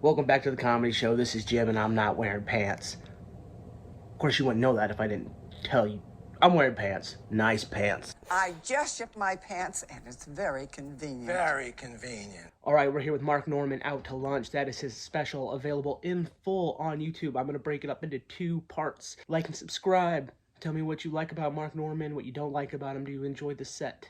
Welcome back to the comedy show. This is Jim, and I'm not wearing pants. Of course, you wouldn't know that if I didn't tell you. I'm wearing pants. Nice pants. I just shipped my pants, and it's very convenient. Very convenient. All right, we're here with Mark Norman, Out to Lunch. That is his special, available in full on YouTube. I'm going to break it up into 2 parts. Like and subscribe. Tell me what you like about Mark Norman, what you don't like about him. Do you enjoy the set?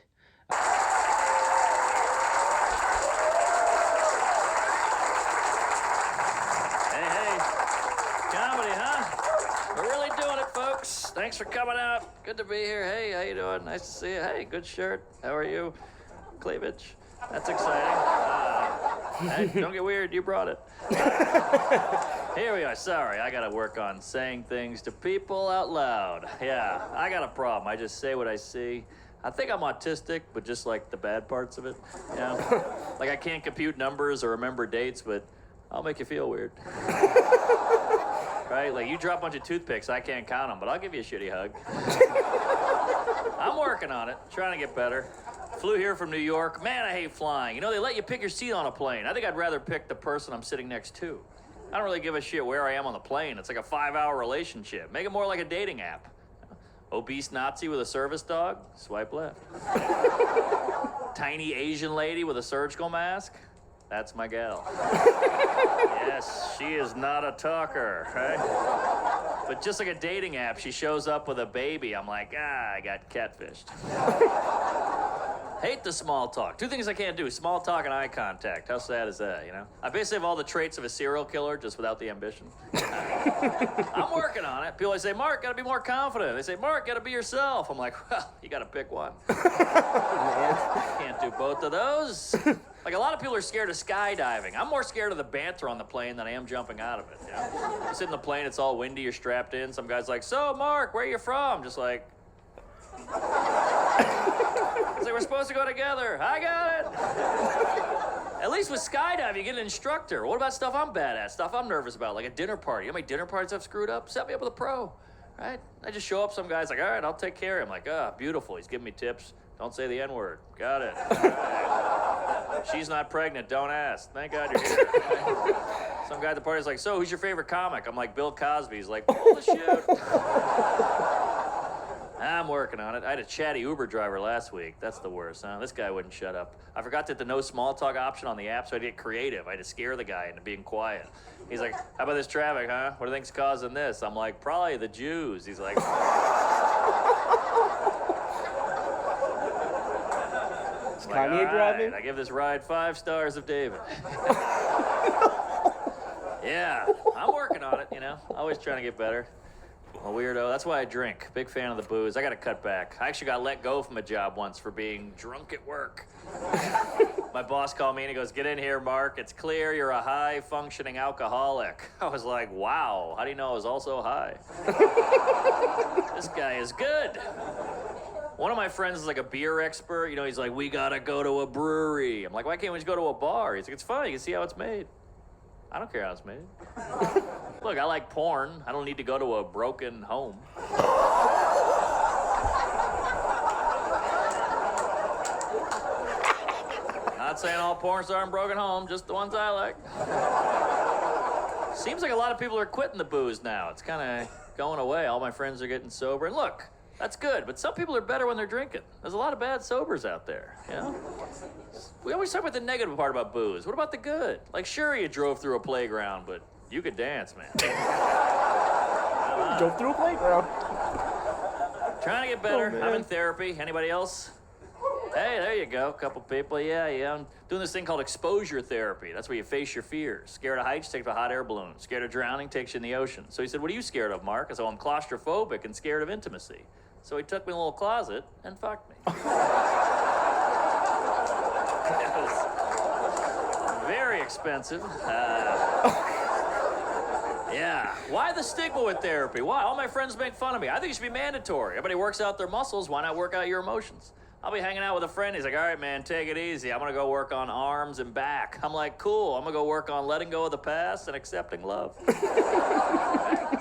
Thanks for coming out. Good to be here. Hey, how you doing? Nice to see you. Hey, good shirt. How are you? Cleavage. That's exciting. Hey, don't get weird. You brought it. Here we are. Sorry, I got to work on saying things to people out loud. Yeah, I got a problem. I just say what I see. I think I'm autistic, but just like the bad parts of it. You know? Like I can't compute numbers or remember dates, but I'll make you feel weird. Right? Like, you drop a bunch of toothpicks, I can't count them, but I'll give you a shitty hug. I'm working on it, trying to get better. Flew here from New York. Man, I hate flying. You know, they let you pick your seat on a plane. I think I'd rather pick the person I'm sitting next to. I don't really give a shit where I am on the plane. It's like a 5-hour relationship. Make it more like a dating app. Obese Nazi with a service dog? Swipe left. Tiny Asian lady with a surgical mask? That's my gal. Yes, she is not a talker, right? But just like a dating app, she shows up with a baby. I'm like, I got catfished. Hate the small talk. 2 things I can't do, small talk and eye contact. How sad is that, you know? I basically have all the traits of a serial killer, just without the ambition. I'm working on it. People always say, Mark, gotta be more confident. They say, Mark, gotta be yourself. I'm like, well, you gotta pick one. Can't do both of those. Like, a lot of people are scared of skydiving. I'm more scared of the banter on the plane than I am jumping out of it, you know? You sit in the plane, it's all windy, you're strapped in. Some guy's like, so, Mark, where are you from? Just like... It's like, we're supposed to go together. I got it. At least with skydiving, you get an instructor. What about stuff I'm bad at, stuff I'm nervous about, like a dinner party? You know how many dinner parties I've screwed up? Set me up with a pro, right? I just show up, some guy's like, all right, I'll take care of him. I'm like, beautiful. He's giving me tips. Don't say the N-word. Got it. Right. She's not pregnant. Don't ask. Thank God you're here. Some guy at the party's like, so who's your favorite comic? I'm like, Bill Cosby. He's like, pull the shoot. I'm working on it. I had a chatty Uber driver last week. That's the worst, huh? This guy wouldn't shut up. I forgot that the no small talk option on the app, so I had to get creative. I had to scare the guy into being quiet. He's like, how about this traffic, huh? What do you think's causing this? I'm like, probably the Jews. He's like... Kanye driving? I give this ride 5 stars of David. Yeah, I'm working on it, you know. Always trying to get better. I'm a weirdo. That's why I drink. Big fan of the booze. I got to cut back. I actually got let go from a job once for being drunk at work. My boss called me and he goes, get in here, Mark. It's clear you're a high-functioning alcoholic. I was like, wow. How do you know I was also high? This guy is good. One of my friends is like a beer expert. You know, he's like, we gotta go to a brewery. I'm like, why can't we just go to a bar? He's like, it's fun. You can see how it's made. I don't care how it's made. Look, I like porn. I don't need to go to a broken home. Not saying all porn stars in broken home, just the ones I like. Seems like a lot of people are quitting the booze now. It's kind of going away. All my friends are getting sober. And look, that's good, but some people are better when they're drinking. There's a lot of bad sobers out there, you know? We always talk about the negative part about booze. What about the good? Like, sure, you drove through a playground, but you could dance, man. Drove through a playground. Trying to get better. Oh, I'm in therapy. Anybody else? Hey, there you go. A couple people. Yeah. I'm doing this thing called exposure therapy. That's where you face your fears. Scared of heights, take a hot air balloon. Scared of drowning, takes you in the ocean. So he said, what are you scared of, Mark? I said, well, I'm claustrophobic and scared of intimacy. So he took me in a little closet and fucked me. It was very expensive. Yeah. Why the stigma with therapy? Why? All my friends make fun of me. I think it should be mandatory. Everybody works out their muscles. Why not work out your emotions? I'll be hanging out with a friend. He's like, all right, man, take it easy. I'm going to go work on arms and back. I'm like, cool. I'm going to go work on letting go of the past and accepting love.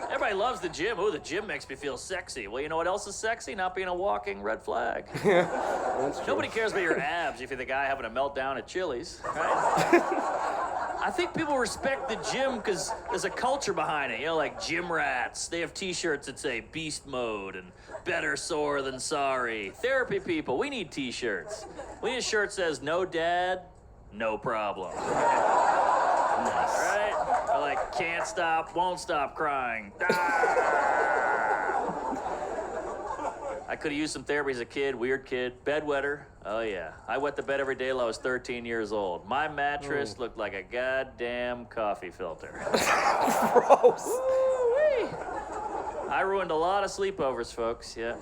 Everybody loves the gym. Ooh, the gym makes me feel sexy. Well, you know what else is sexy? Not being a walking red flag. That's true. Nobody cares about your abs if you're the guy having a meltdown at Chili's, right? I think people respect the gym because there's a culture behind it. You know, like gym rats. They have T-shirts that say "Beast Mode" and "Better sore than sorry." Therapy people, we need T-shirts. We need a shirt that says "No dad, no problem." Nice. Right? Or like "Can't stop, won't stop crying." I could have used some therapy as a kid, weird kid. Bedwetter. Oh, yeah. I wet the bed every day till I was 13 years old. My mattress looked like a goddamn coffee filter. Gross. Woo-wee. I ruined a lot of sleepovers, folks, yeah.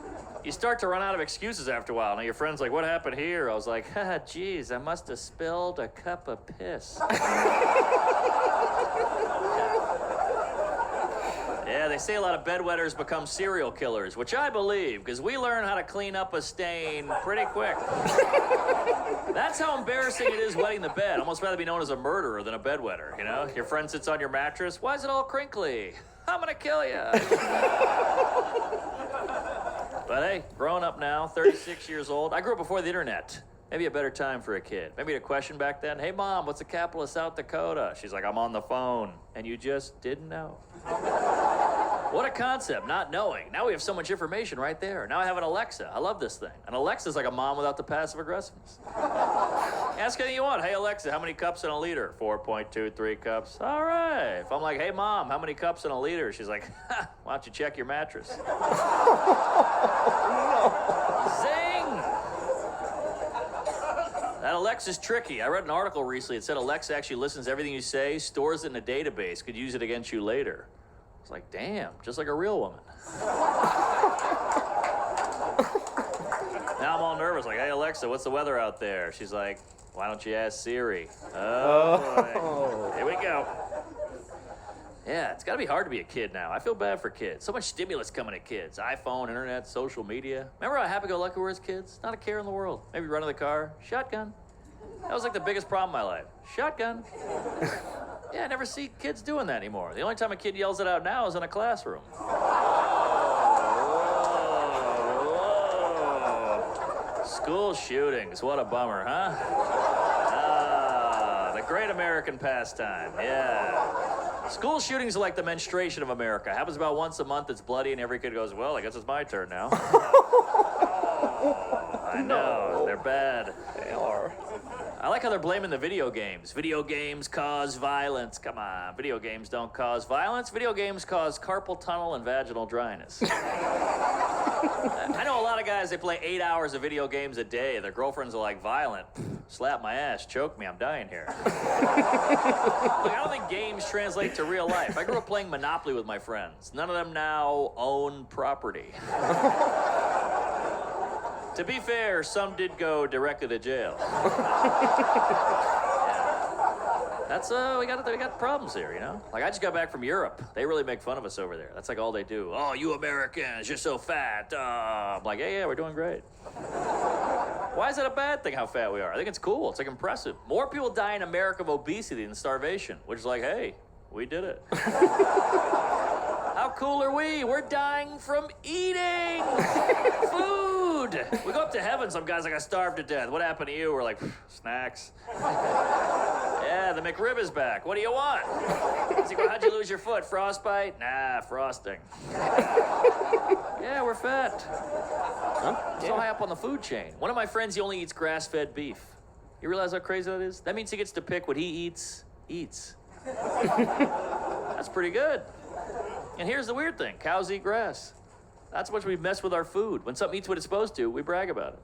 You start to run out of excuses after a while. Now, your friend's like, what happened here? I was like, geez, I must have spilled a cup of piss. Yeah, they say a lot of bedwetters become serial killers, which I believe, because we learn how to clean up a stain pretty quick. That's how embarrassing it is wetting the bed. Almost rather be known as a murderer than a bedwetter, you know? Your friend sits on your mattress. Why is it all crinkly? I'm gonna kill you. But hey, grown up now, 36 years old. I grew up before the internet. Maybe a better time for a kid. Maybe a question back then. Hey, Mom, what's the capital of South Dakota? She's like, I'm on the phone. And you just didn't know. What a concept, not knowing. Now we have so much information right there. Now I have an Alexa. I love this thing. An Alexa's like a mom without the passive aggressiveness. Ask anything you want. Hey, Alexa, how many cups in a liter? 4.23 cups. All right. If I'm like, hey, Mom, how many cups in a liter? She's like, why don't you check your mattress? Zing! That Alexa's tricky. I read an article recently. It said Alexa actually listens to everything you say, stores it in a database, could use it against you later. It's like, damn, just like a real woman. Now I'm all nervous, like, hey, Alexa, what's the weather out there? She's like, why don't you ask Siri? Oh, boy. Here we go. Yeah, it's got to be hard to be a kid now. I feel bad for kids. So much stimulus coming at kids. iPhone, internet, social media. Remember how happy-go-lucky we were as kids? Not a care in the world. Maybe run to the car, shotgun. That was like the biggest problem in my life. Shotgun. Yeah, I never see kids doing that anymore. The only time a kid yells it out now is in a classroom. Whoa. School shootings. What a bummer, huh? The great American pastime. Yeah. School shootings are like the menstruation of America. Happens about once a month. It's bloody, and every kid goes, well, I guess it's my turn now. I know. They're bad. They are. I like how they're blaming the video games. Video games cause violence. Come on, video games don't cause violence. Video games cause carpal tunnel and vaginal dryness. I know a lot of guys, they play 8 hours of video games a day. Their girlfriends are like, violent. Slap my ass, choke me, I'm dying here. Look, I don't think games translate to real life. I grew up playing Monopoly with my friends. None of them now own property. To be fair, some did go directly to jail. Yeah. That's we got problems here, you know. Like I just got back from Europe. They really make fun of us over there. That's like all they do. Oh, you Americans, you're so fat. I'm like, yeah, we're doing great. Why is that a bad thing? How fat we are? I think it's cool. It's like impressive. More people die in America of obesity than starvation, which is like, hey, we did it. How cool are we? We're dying from eating food. We go up to heaven, some guys like, I starved to death. What happened to you? We're like, snacks. Yeah, the McRib is back. What do you want? He's like, well, how'd you lose your foot? Frostbite? Nah, frosting. Yeah, we're fat. Huh? So high up on the food chain. One of my friends, he only eats grass-fed beef. You realize how crazy that is? That means he gets to pick what he eats. That's pretty good. And here's the weird thing. Cows eat grass. That's what we mess with our food. When something eats what it's supposed to, we brag about it.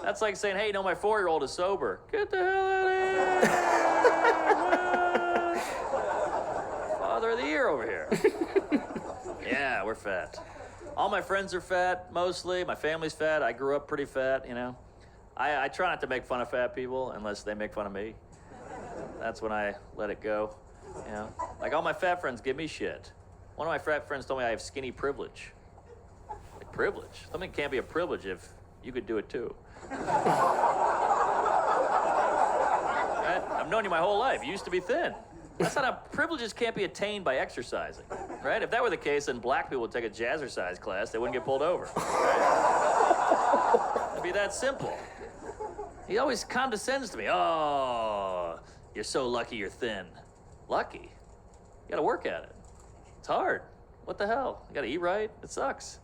That's like saying, hey, no, my 4-year-old is sober. Get the hell out of here. Father of the year over here. Yeah, we're fat. All my friends are fat, mostly. My family's fat. I grew up pretty fat, you know. I try not to make fun of fat people unless they make fun of me. That's when I let it go, you know. Like all my fat friends give me shit. One of my fat friends told me I have skinny privilege. Like privilege? Something can't be a privilege if you could do it too. Right? I've known you my whole life. You used to be thin. That's not how privileges can't be attained by exercising, right? If that were the case, then black people would take a jazzercise class. They wouldn't get pulled over. Right? It'd be that simple. He always condescends to me. Oh, You're so lucky you're thin. Lucky? You gotta work at it. It's hard. What the hell? You gotta eat right? It sucks.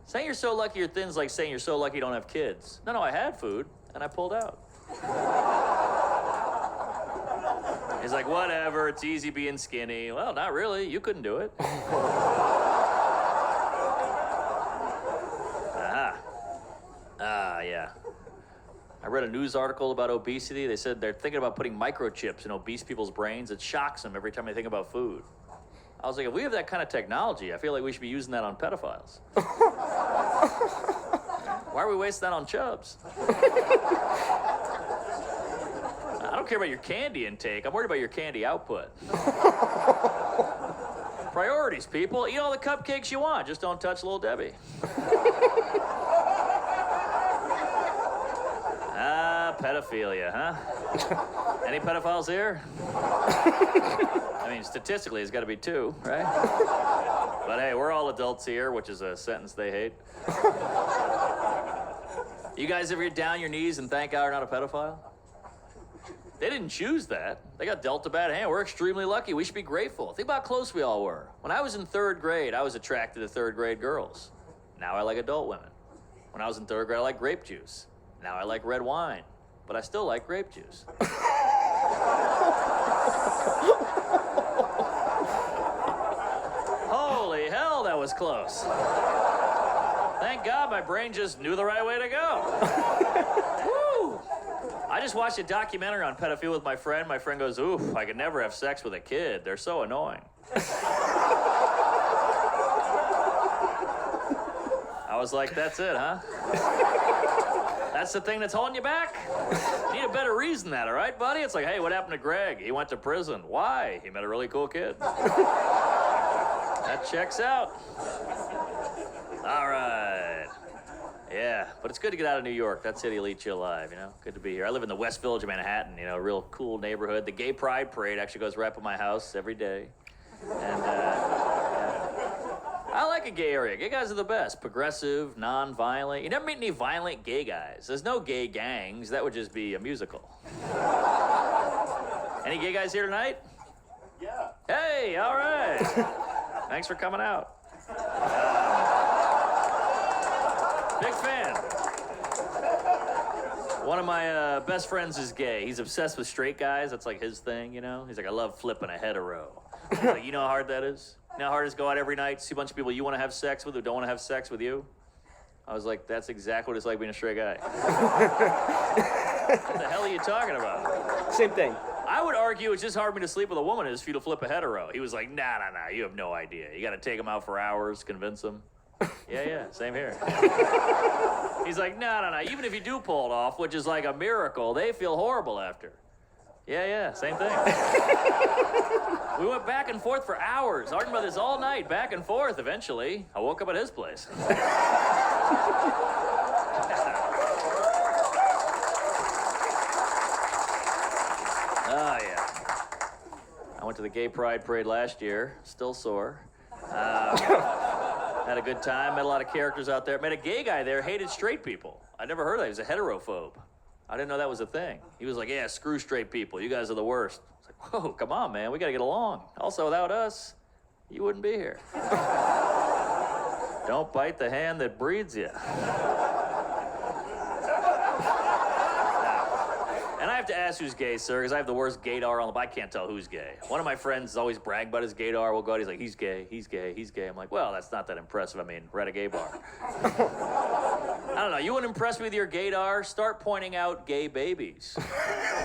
Saying you're so lucky you're thin is like saying you're so lucky you don't have kids. No, I had food, and I pulled out. He's like, whatever, it's easy being skinny. Well, not really. You couldn't do it. Yeah. I read a news article about obesity. They said they're thinking about putting microchips in obese people's brains. It shocks them every time they think about food. I was like, if we have that kind of technology, I feel like we should be using that on pedophiles. Why are we wasting that on chubs? I don't care about your candy intake. I'm worried about your candy output. Priorities, people. Eat all the cupcakes you want. Just don't touch Little Debbie. Pedophilia, huh? Any pedophiles here? I mean, statistically, it's got to be 2, right? But hey, we're all adults here, which is a sentence they hate. You guys ever get down your knees and thank God you're not a pedophile? They didn't choose that. They got dealt a bad hand. We're extremely lucky. We should be grateful. Think about how close we all were. When I was in 3rd grade, I was attracted to 3rd grade girls. Now I like adult women. When I was in 3rd grade, I liked grape juice. Now I like red wine. But I still like grape juice. Holy hell, that was close. Thank God my brain just knew the right way to go. Woo! I just watched a documentary on pedophilia with my friend. My friend goes, oof, I could never have sex with a kid. They're so annoying. I was like, that's it, huh? That's the thing that's holding you back? You need a better reason than that, all right, buddy? It's like, hey, what happened to Greg? He went to prison. Why? He met a really cool kid. That checks out. All right. Yeah, but it's good to get out of New York. That city will eat you alive, you know? Good to be here. I live in the West Village of Manhattan, you know, a real cool neighborhood. The Gay Pride Parade actually goes right by my house every day. And, I like a gay area. Gay guys are the best. Progressive, non-violent. You never meet any violent gay guys. There's no gay gangs. That would just be a musical. Any gay guys here tonight? Yeah. Hey, all right. Thanks for coming out. Big fan. One of my best friends is gay. He's obsessed with straight guys. That's like his thing, you know? He's like, I love flipping a hetero. He's like, you know how hard that is? You know how hard it is to go out every night, see a bunch of people you want to have sex with who don't want to have sex with you? I was like, that's exactly what it's like being a straight guy. What the hell are you talking about? Same thing. I would argue it's just hard for me to sleep with a woman as for you to flip a hetero. He was like, nah, you have no idea. You got to take him out for hours, convince him. Yeah, same here. He's like, no, even if you do pull it off, which is like a miracle, they feel horrible after. Yeah, same thing. We went back and forth for hours, arguing about this all night, back and forth. Eventually, I woke up at his place. Oh, yeah. I went to the Gay Pride Parade last year, still sore. Had a good time, met a lot of characters out there. Met a gay guy there, hated straight people. I never heard of that. He was a heterophobe. I didn't know that was a thing. He was like, yeah, screw straight people. You guys are the worst. I was like, whoa, come on, man. We got to get along. Also, without us, you wouldn't be here. Don't bite the hand that breeds you. And I have to ask who's gay, sir, because I have the worst gaydar on the... I can't tell who's gay. One of my friends always brag about his gaydar. We'll go out, he's like, he's gay. I'm like, well, that's not that impressive. I mean, we're at a gay bar. I don't know. You wouldn't impress me with your gaydar? Start pointing out gay babies.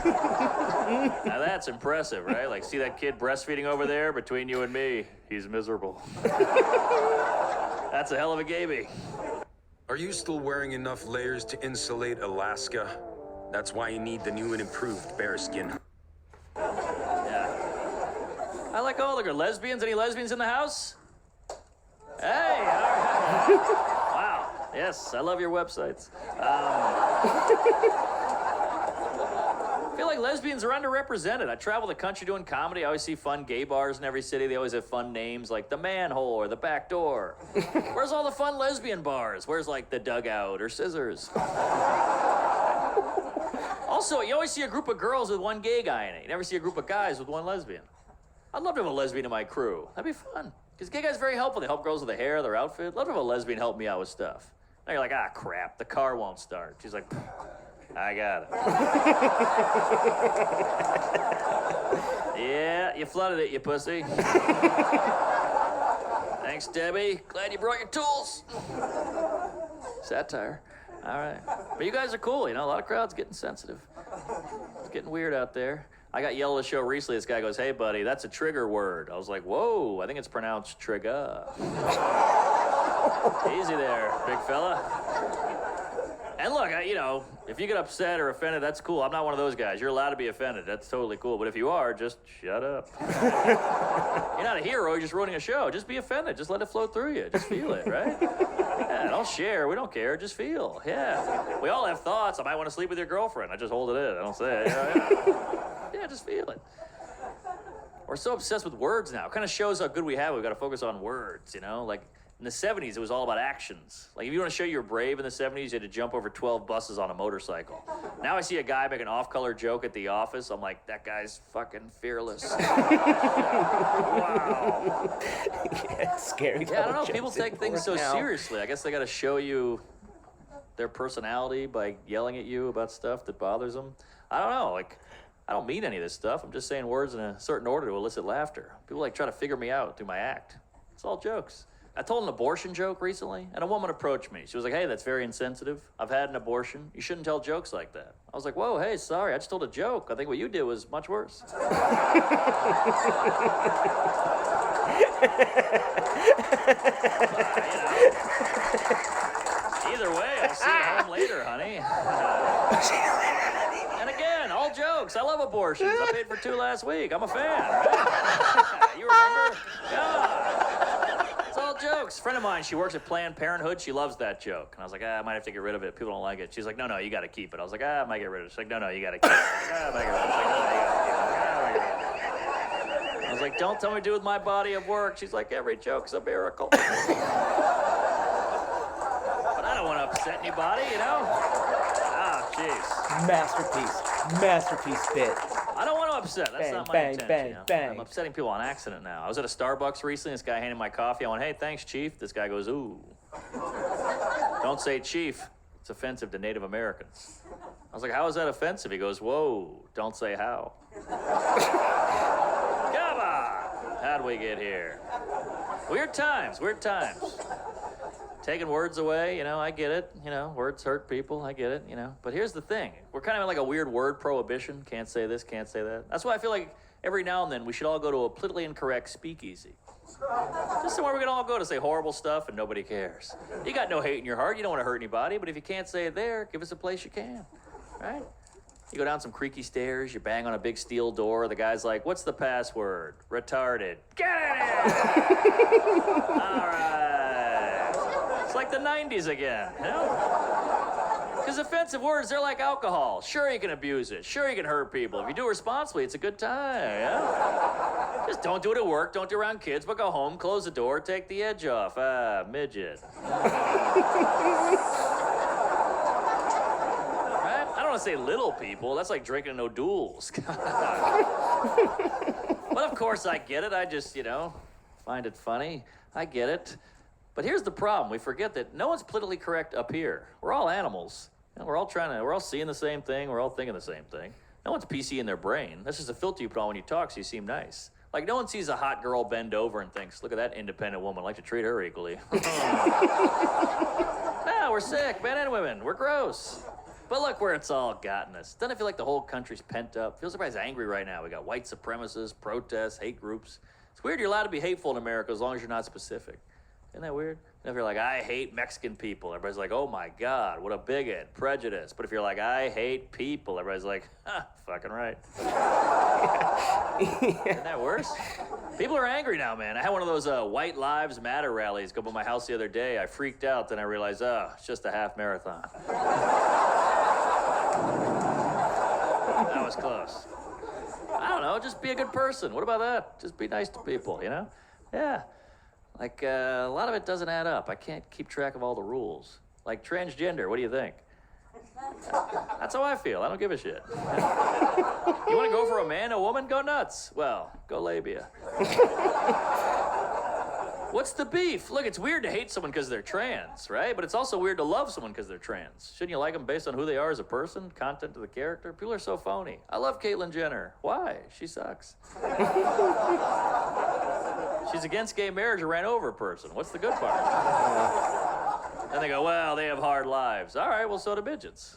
Now that's impressive, right? Like, see that kid breastfeeding over there? Between you and me, he's miserable. That's a hell of a gaby. Are you still wearing enough layers to insulate Alaska? That's why you need the new and improved bearskin. Yeah. I like all the girls. Lesbians? Any lesbians in the house? Hey, all right. Wow. Yes, I love your websites. I feel like lesbians are underrepresented. I travel the country doing comedy. I always see fun gay bars in every city. They always have fun names like the Manhole or the Back Door. Where's all the fun lesbian bars? Where's like the Dugout or Scissors? Also, you always see a group of girls with one gay guy in it. You never see a group of guys with one lesbian. I'd love to have a lesbian in my crew. That'd be fun. Because gay guys are very helpful. They help girls with their hair, their outfit. Love to have a lesbian help me out with stuff. Now you're like, ah, crap, the car won't start. She's like, I got it. Yeah, you flooded it, you pussy. Thanks, Debbie. Glad you brought your tools. Satire. All right. But you guys are cool, you know. A lot of crowds getting sensitive. It's getting weird out there. I got yelled at a show recently. This guy goes, hey, buddy, that's a trigger word. I was like, whoa, I think it's pronounced trigger. Easy there, big fella. And look, you know, if you get upset or offended, that's cool. I'm not one of those guys. You're allowed to be offended. That's totally cool. But if you are, just shut up. You're not a hero. You're just ruining a show. Just be offended. Just let it flow through you. Just feel it, right? Yeah, don't share. We don't care. Just feel. Yeah. We all have thoughts. I might want to sleep with your girlfriend. I just hold it in. I don't say it. Yeah, just feel it. We're so obsessed with words now. It kind of shows how good we have. We've got to focus on words, you know? Like, in the 70s, it was all about actions. Like, if you want to show you were brave in the 70s, you had to jump over 12 buses on a motorcycle. Now I see a guy make an off-color joke at the office. I'm like, that guy's fucking fearless. Wow. Yeah, scary. Yeah, I don't know. People take things so seriously. I guess they got to show you their personality by yelling at you about stuff that bothers them. I don't know. Like, I don't mean any of this stuff. I'm just saying words in a certain order to elicit laughter. People like try to figure me out through my act. It's all jokes. I told an abortion joke recently, and a woman approached me. She was like, hey, that's very insensitive. I've had an abortion. You shouldn't tell jokes like that. I was like, whoa, hey, sorry, I just told a joke. I think what you did was much worse. Either way, I'll see you home later, honey. And again, all jokes. I love abortions. I paid for 2 last week. I'm a fan, right? You remember? Yeah. Jokes. A friend of mine, she works at Planned Parenthood. She loves that joke. And I was like, I might have to get rid of it. People don't like it. She's like, no, you got to keep it. I was like, I might get rid of it. She's like, no, you got to keep it. I might get rid of it. She's like, no, you got to keep it. I was like, don't tell me what to do with my body of work. She's like, every joke's a miracle. But I don't want to upset anybody, you know? Ah, jeez. Masterpiece bit. I don't want to upset. That's not my intention. You know? I'm upsetting people on accident now. I was at a Starbucks recently. This guy handed my coffee. I went, hey, thanks, Chief. This guy goes, ooh. Don't say Chief. It's offensive to Native Americans. I was like, how is that offensive? He goes, whoa, don't say how. Come on. How'd we get here? Weird times. Taking words away, you know, I get it. You know, words hurt people, I get it, you know. But here's the thing. We're kind of in like a weird word prohibition. Can't say this, can't say that. That's why I feel like every now and then we should all go to a politically incorrect speakeasy. Just somewhere we can all go to say horrible stuff and nobody cares. You got no hate in your heart. You don't want to hurt anybody. But if you can't say it there, give us a place you can, right? You go down some creaky stairs, you bang on a big steel door. The guy's like, what's the password? Retarded. Get in here! All right. It's like the 90s again, you know? Because offensive words, they're like alcohol. Sure, you can abuse it. Sure, you can hurt people. If you do it responsibly, it's a good time, yeah? Just don't do it at work, don't do it around kids, but go home, close the door, take the edge off. Ah, midget. Right? I don't want to say little people. That's like drinking no duels. But of course I get it. I just, you know, find it funny. I get it. But here's the problem. We forget that no one's politically correct up here. We're all animals. You know, we're all seeing the same thing. We're all thinking the same thing. No one's PC in their brain. That's just a filter you put on when you talk so you seem nice. Like, no one sees a hot girl bend over and thinks, look at that independent woman. I'd like to treat her equally. No, we're sick, men and women. We're gross. But look where it's all gotten us. Doesn't it feel like the whole country's pent up? Feels everybody's angry right now. We got white supremacists, protests, hate groups. It's weird you're allowed to be hateful in America as long as you're not specific. Isn't that weird? If you're like, I hate Mexican people, everybody's like, oh my God, what a bigot, prejudice. But if you're like, I hate people, everybody's like, fucking right. Isn't that worse? People are angry now, man. I had one of those White Lives Matter rallies go by my house the other day. I freaked out, then I realized, it's just a half marathon. That was close. I don't know, just be a good person. What about that? Just be nice to people, you know? Yeah. Like, a lot of it doesn't add up. I can't keep track of all the rules. Like transgender, what do you think? That's how I feel. I don't give a shit. You want to go for a man, a woman? Go nuts. Well, go labia. What's the beef? Look, it's weird to hate someone because they're trans, right? But it's also weird to love someone because they're trans. Shouldn't you like them based on who they are as a person, content of the character? People are so phony. I love Caitlyn Jenner. Why? She sucks. She's against gay marriage or ran over a person. What's the good part? Then they go, well, they have hard lives. All right, well, so do midgets.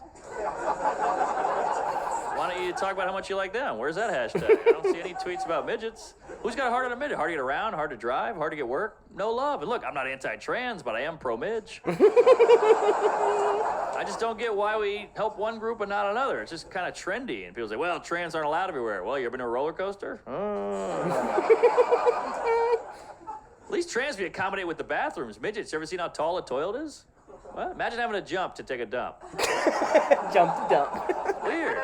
Why don't you talk about how much you like them? Where's that hashtag? I don't see any tweets about midgets. Who's got hard on a midget? Hard to get around, hard to drive, hard to get work? No love. And look, I'm not anti-trans, but I am pro-midge. I just don't get why we help one group and not another. It's just kind of trendy. And people say, well, trans aren't allowed everywhere. Well, you ever been to a roller coaster? At least trans be accommodate with the bathrooms. Midgets, you ever seen how tall a toilet is? Well, imagine having to jump to take a dump. Jump to dump. Weird.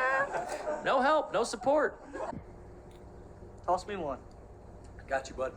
No help, no support. Toss me one. Got you, bud.